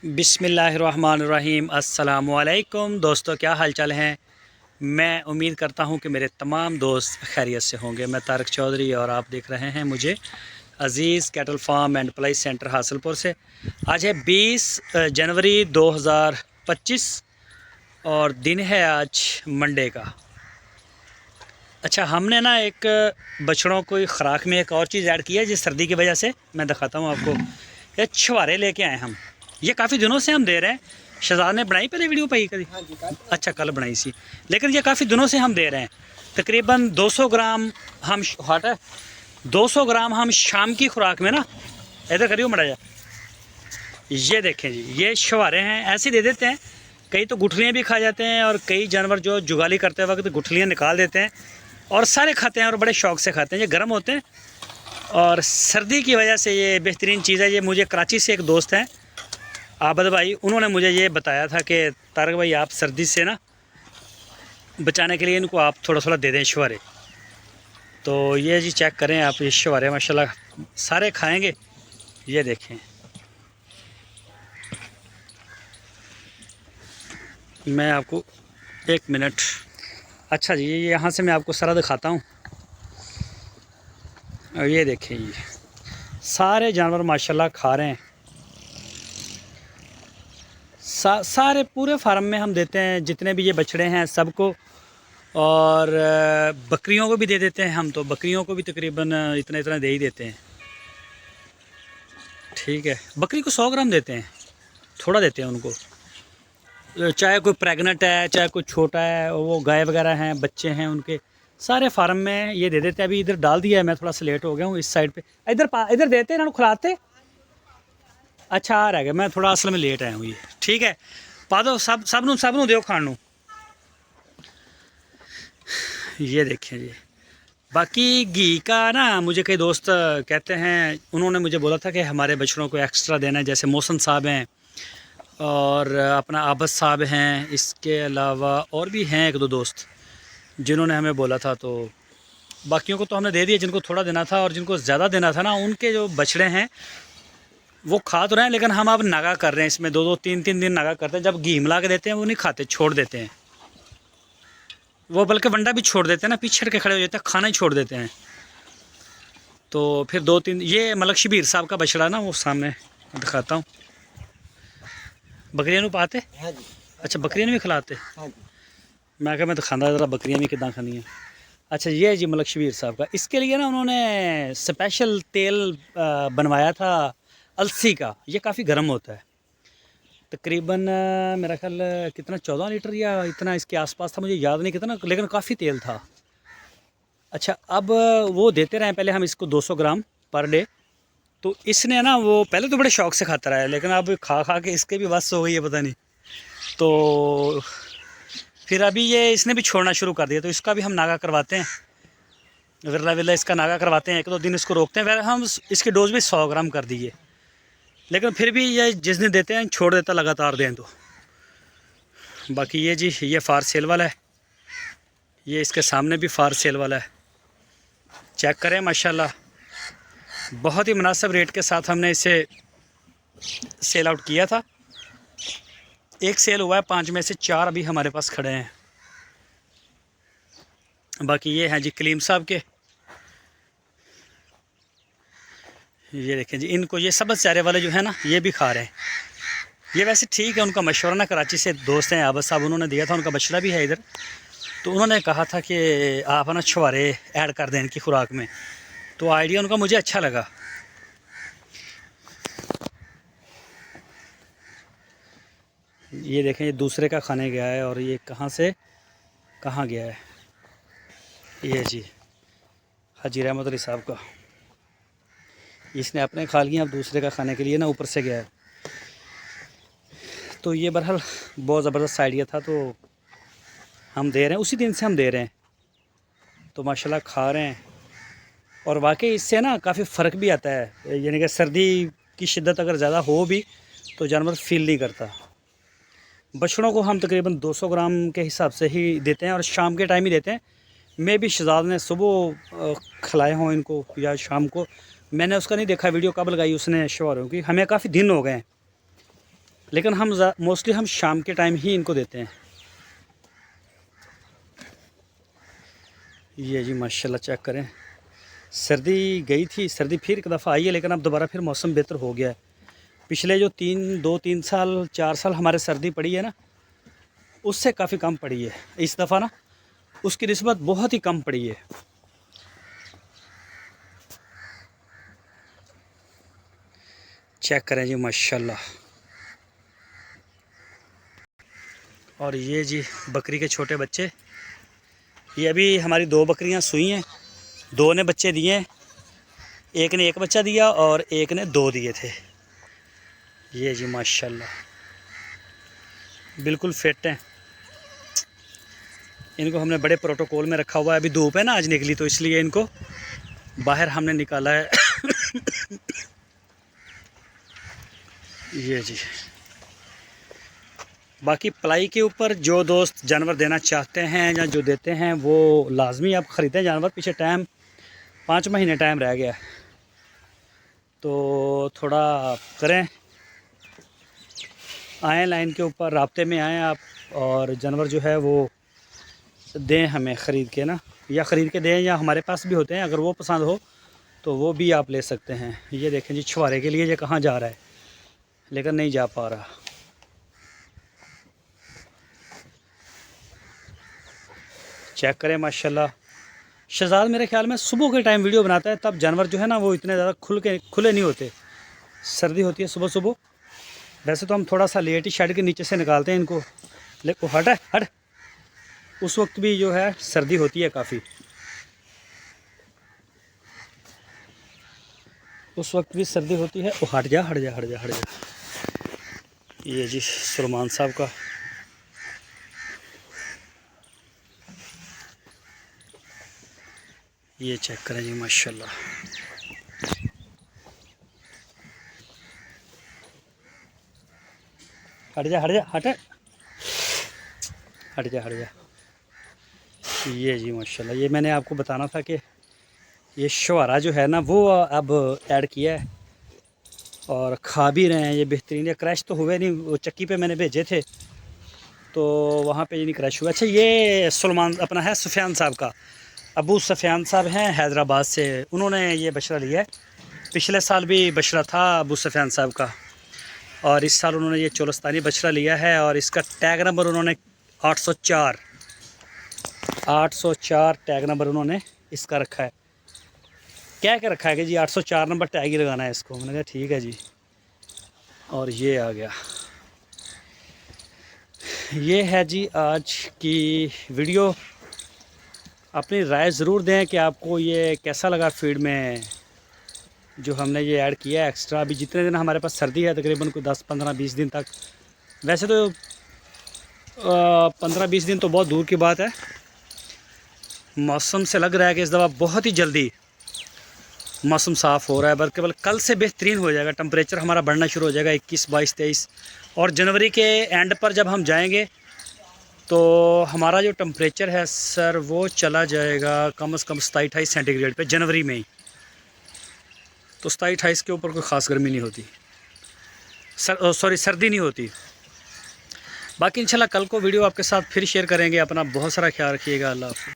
बिस्मिल्लाहिर्रहमानिर्रहीम। अस्सलामुअलैकुम दोस्तों, क्या हाल चाल हैं। मैं उम्मीद करता हूं कि मेरे तमाम दोस्त खैरियत से होंगे। मैं तारक चौधरी और आप देख रहे हैं मुझे Aziz cattle farm and ply centre Hasilpur से। आज है 20 जनवरी 2025 और दिन है आज मंडे का। अच्छा, हमने ना एक बछड़ों को खुराक में एक और चीज़ ऐड की है जिस सर्दी की वजह से। मैं दिखाता हूँ आपको। ये छुहारे लेके आए हम। ये काफ़ी दिनों से हम दे रहे हैं। शहजाद ने बनाई पहले वीडियो पाई कभी? हाँ जी, कल अच्छा, कल बनाई सी। लेकिन ये काफ़ी दिनों से हम दे रहे हैं। तकरीबन 200 ग्राम हम हट है 200 ग्राम हम शाम की खुराक में ना, इधर करियो मड़ा जा। ये देखें जी, ये छुहारे हैं, ऐसे दे देते हैं। कई तो गुठलियाँ भी खा जाते हैं और कई जानवर जो जुगाली करते वक्त गुठलियाँ निकाल देते हैं और सारे खाते हैं और बड़े शौक़ से खाते हैं। ये गर्म होते हैं और सर्दी की वजह से ये बेहतरीन चीज़ है। ये मुझे कराची से एक दोस्त हैं आबद भाई, उन्होंने मुझे ये बताया था कि तारक भाई आप सर्दी से ना बचाने के लिए इनको आप थोड़ा थोड़ा दे दें छुहारे। तो ये जी चेक करें आप, ये छुहारे माशाल्लाह सारे खाएंगे। ये देखें, मैं आपको एक मिनट। अच्छा जी, ये यहाँ से मैं आपको सारा दिखाता हूँ। और ये देखें, ये सारे जानवर माशाल्लाह खा रहे हैं। सारे पूरे फार्म में हम देते हैं, जितने भी ये बछड़े हैं सबको। और बकरियों को भी दे देते हैं हम। तो बकरियों को भी तकरीबन इतना इतना दे ही देते हैं। ठीक है, बकरी को 100 ग्राम देते हैं, थोड़ा देते हैं उनको। चाहे कोई प्रेग्नेंट है, चाहे कोई छोटा है, वो गाय वगैरह हैं, बच्चे हैं उनके, सारे फार्म में ये दे देते हैं। अभी इधर डाल दिया है, मैं थोड़ा सा लेट हो गया हूँ इस साइड पे। इधर देते हैं ना, खुलाते। अच्छा, आ रह गया, मैं थोड़ा असल में लेट आया हूँ। ये ठीक है, पा दो सब नू दो खाण नू। ये देखें जी। बाकी घी का ना, मुझे कई दोस्त कहते हैं, उन्होंने मुझे बोला था कि हमारे बछड़ों को एक्स्ट्रा देना है। जैसे मौसन साहब हैं और अपना आबद साहब हैं, इसके अलावा और भी हैं एक दो दोस्त जिन्होंने हमें बोला था। तो बाकियों को तो हमने दे दिया जिनको थोड़ा देना था, और जिनको ज़्यादा देना था ना, उनके जो बछड़े हैं वो खा तो रहे हैं, लेकिन हम अब नागा कर रहे हैं इसमें। 2-2 3-3 दिन नागा करते हैं। जब घी मिला के देते हैं वो नहीं खाते, छोड़ देते हैं वो, बल्कि वंडा भी छोड़ देते हैं ना, पीछे के खड़े हो जाते हैं, खाना ही छोड़ देते हैं। तो फिर 2-3, ये मलक शबीर साहब का बछड़ा ना, वो सामने दिखाता हूँ। बकरियां पाते? हाँ जी। अच्छा, बकरियां भी खिलाते? हाँ जी। मैं क्या, मैं दिखाता ज़रा बकरियां भी कितना खानी है। अच्छा, ये जी मलक शबीर साहब का। इसके लिए ना उन्होंने स्पेशल तेल बनवाया था अलसी का। ये काफ़ी गर्म होता है। तकरीबन मेरा ख्याल कितना 14 लीटर या इतना इसके आसपास था, मुझे याद नहीं कितना, लेकिन काफ़ी तेल था। अच्छा, अब वो देते रहे पहले हम इसको 200 ग्राम पर डे। तो इसने ना, वो पहले तो बड़े शौक़ से खाता रहा है, लेकिन अब खा खा के इसके भी बस हो गई है, पता नहीं। तो फिर अभी ये इसने भी छोड़ना शुरू कर दिया। तो इसका भी हम नागा करवाते हैं, विरला विरला इसका नागा करवाते हैं। 1-2 दिन इसको रोकते हैं, फिर हम इसकी डोज भी 100 ग्राम कर दिए। लेकिन फिर भी ये जिस दिन देते हैं छोड़ देता लगातार दें तो। बाकी ये जी, ये फार सेल वाला है। ये इसके सामने भी फार सेल वाला है। चेक करें माशाल्लाह, बहुत ही मुनासिब रेट के साथ हमने इसे सेल आउट किया था। एक सेल हुआ है, 5 में से 4 अभी हमारे पास खड़े हैं। बाकी ये हैं जी कलीम साहब के। ये देखें जी, इनको ये सबज चारे वाले जो है ना, ये भी खा रहे हैं। ये वैसे ठीक है, उनका मशवरा ना, कराची से दोस्त हैं आबद साहब, उन्होंने दिया था। उनका बछड़ा भी है इधर। तो उन्होंने कहा था कि आप ना छुहारे ऐड कर दें इनकी खुराक में। तो आइडिया उनका मुझे अच्छा लगा। ये देखें, ये दूसरे का खाने गया है और ये कहाँ से कहाँ गया है। ये जी हाजी रहमत अली साहब का, इसने अपने खा लिया, अब दूसरे का खाने के लिए ना ऊपर से गया है। तो ये बहरहाल बहुत ज़बरदस्त आइडिया था। तो हम दे रहे हैं, उसी दिन से हम दे रहे हैं। तो माशाल्लाह खा रहे हैं और वाकई इससे ना काफ़ी फ़र्क भी आता है। यानी कि सर्दी की शिद्दत अगर ज़्यादा हो भी तो जानवर फील नहीं करता। बछड़ों को हम तकरीबन 200 ग्राम के हिसाब से ही देते हैं और शाम के टाइम ही देते हैं। मैं भी शहजाद ने सुबह खिलाए हों इनको या शाम को, मैंने उसका नहीं देखा वीडियो कब लगाई उसने शोरों की। हमें काफ़ी दिन हो गए हैं, लेकिन हम मोस्टली हम शाम के टाइम ही इनको देते हैं। ये जी माशाल्लाह चेक करें, सर्दी गई थी, सर्दी फिर एक दफ़ा आई है, लेकिन अब दोबारा फिर मौसम बेहतर हो गया है। पिछले जो 3 साल 4 साल हमारे सर्दी पड़ी है ना, उससे काफ़ी कम पड़ी है। इस दफ़ा ना उसकी निस्बत बहुत ही कम पड़ी है। चेक करें जी माशाल्लाह। और ये जी बकरी के छोटे बच्चे, ये अभी हमारी 2 बकरियां सुई हैं, 2 ने बच्चे दिए हैं, एक ने 1 बच्चा दिया और एक ने 2 दिए थे। ये जी माशाल्लाह बिल्कुल फिट हैं। इनको हमने बड़े प्रोटोकॉल में रखा हुआ है। अभी धूप है ना आज निकली, तो इसलिए इनको बाहर हमने निकाला है। ये जी, बाकी पलाई के ऊपर जो दोस्त जानवर देना चाहते हैं या जो देते हैं वो लाजमी आप ख़रीदें जानवर। पीछे टाइम 5 महीने टाइम रह गया, तो थोड़ा करें, आएँ लाइन के ऊपर, राब्ते में आएँ आप, और जानवर जो है वो दें हमें ख़रीद के ना, या ख़रीद के दें, या हमारे पास भी होते हैं, अगर वो पसंद हो तो वो भी आप ले सकते हैं। ये देखें जी, छुआरे के लिए ये कहाँ जा रहा है, लेकिन नहीं जा पा रहा। चेक करें माशाल्लाह। शहजाद मेरे ख्याल में सुबह के टाइम वीडियो बनाता है, तब जानवर जो है ना वो इतने ज़्यादा खुले नहीं होते। सर्दी होती है सुबह सुबह, वैसे तो हम थोड़ा सा लेट ही शेड के नीचे से निकालते हैं इनको, लेकिन हट उस वक्त भी जो है सर्दी होती है काफ़ी, उस वक्त भी सर्दी होती है। वो हट जा। ये जी सुलेमान साहब का, ये चेक करें जी माशाल्लाह। हट जा। ये जी माशाल्लाह, ये मैंने आपको बताना था कि ये शुआरा जो है ना वो अब ऐड किया है और खा भी रहे हैं ये बेहतरीन। ये क्रैश तो हुए नहीं, वो चक्की पे मैंने भेजे थे तो वहाँ पे ये नहीं क्रैश हुआ। अच्छा, ये सुलेमान अपना है सुफियान साहब का, अबू सुफियान साहब हैं हैदराबाद से, उन्होंने ये बछड़ा लिया है। पिछले साल भी बछड़ा था अबू सुफियान साहब का, और इस साल उन्होंने ये चोलस्तानी बछड़ा लिया है, और इसका टैग नंबर उन्होंने 804 टैग नंबर उन्होंने इसका रखा है। क्या रखा है कि जी 804 नंबर टैग ही लगाना है इसको। मैंने कहा ठीक है जी। और ये आ गया, ये है जी आज की वीडियो। अपनी राय ज़रूर दें कि आपको ये कैसा लगा फीड में जो हमने ये ऐड किया है एक्स्ट्रा। अभी जितने दिन हमारे पास सर्दी है, तकरीबन कोई 10-15-20 दिन तक, वैसे तो 15-20 दिन तो बहुत दूर की बात है। मौसम से लग रहा है कि इस दफ़ा बहुत ही जल्दी मौसम साफ़ हो रहा है, बल्कि कल से बेहतरीन हो जाएगा। टेम्परेचर हमारा बढ़ना शुरू हो जाएगा 21, 22, 23, और जनवरी के एंड पर जब हम जाएंगे तो हमारा जो टेम्परेचर है सर वो चला जाएगा कम से कम 27-28 सेंटीग्रेड पे जनवरी में ही। तो 27-28 के ऊपर कोई ख़ास गर्मी नहीं होती, सर्दी नहीं होती। बाकी इंशाल्लाह कल को वीडियो आपके साथ फिर शेयर करेंगे। अपना बहुत सारा ख्याल रखिएगा। अल्लाह हाफ़िज़।